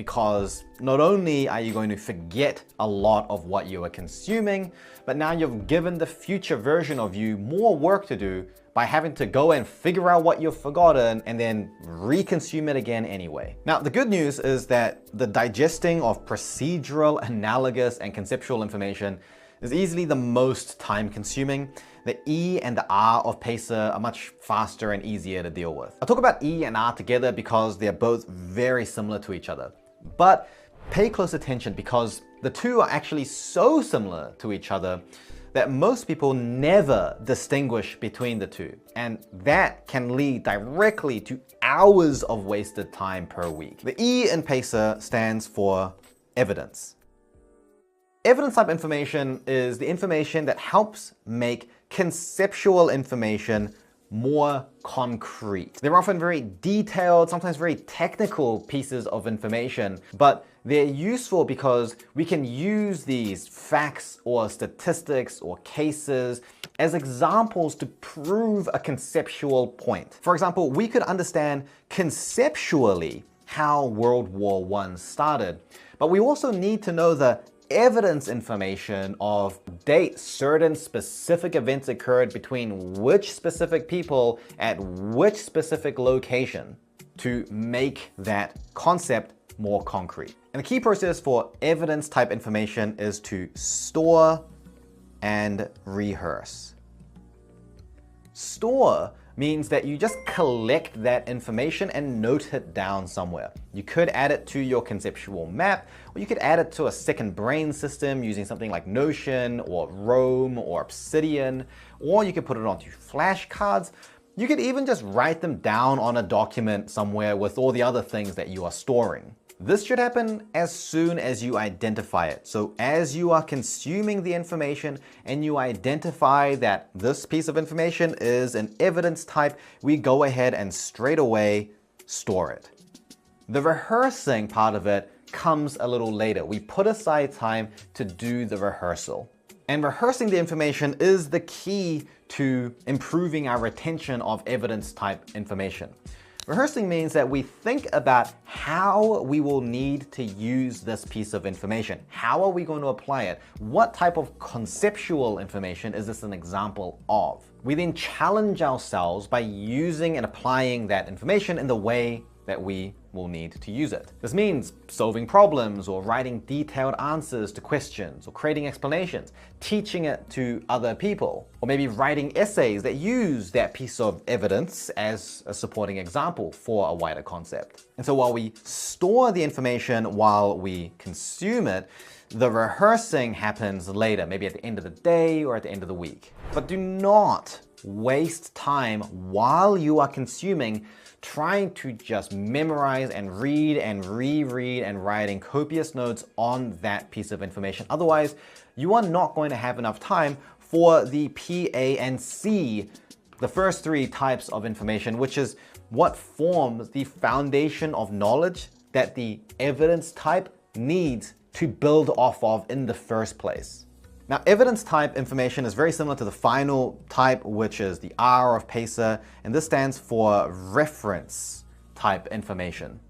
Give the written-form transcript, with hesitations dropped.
because not only are you going to forget a lot of what you are consuming, but now you've given the future version of you more work to do by having to go and figure out what you've forgotten and then reconsume it again anyway. Now, the good news is that the digesting of procedural, analogous, and conceptual information is easily the most time-consuming. The E and the R of PACER are much faster and easier to deal with. I'll talk about E and R together because they're both very similar to each other. But pay close attention because the two are actually so similar to each other that most people never distinguish between the two. And that can lead directly to hours of wasted time per week. The E in PACER stands for evidence. Evidence type information is the information that helps make conceptual information more concrete. They're often very detailed, sometimes very technical pieces of information, but they're useful because we can use these facts or statistics or cases as examples to prove a conceptual point. For example, we could understand conceptually how World War I started, but we also need to know the evidence information of date certain specific events occurred between which specific people at which specific location to make that concept more concrete. And the key process for evidence type information is to store and rehearse. Store means that you just collect that information and note it down somewhere. You could add it to your conceptual map, or you could add it to a second brain system using something like Notion or Roam or Obsidian, or you could put it onto flashcards. You could even just write them down on a document somewhere with all the other things that you are storing. This should happen as soon as you identify it. So as you are consuming the information and you identify that this piece of information is an evidence type, we go ahead and straight away store it. The rehearsing part of it comes a little later. We put aside time to do the rehearsal. And rehearsing the information is the key to improving our retention of evidence type information. Rehearsing means that we think about how we will need to use this piece of information. How are we going to apply it? What type of conceptual information is this an example of? We then challenge ourselves by using and applying that information in the way that we will need to use it. This means solving problems or writing detailed answers to questions or creating explanations, teaching it to other people, or maybe writing essays that use that piece of evidence as a supporting example for a wider concept. And so while we store the information while we consume it, the rehearsing happens later, maybe at the end of the day or at the end of the week. But do not waste time while you are consuming trying to just memorize and read and reread and writing copious notes on that piece of information. Otherwise, you are not going to have enough time for the P, A, and C, the first three types of information, which is what forms the foundation of knowledge that the evidence type needs to build off of in the first place. Now, evidence type information is very similar to the final type, which is the R of PACER, and this stands for reference type information.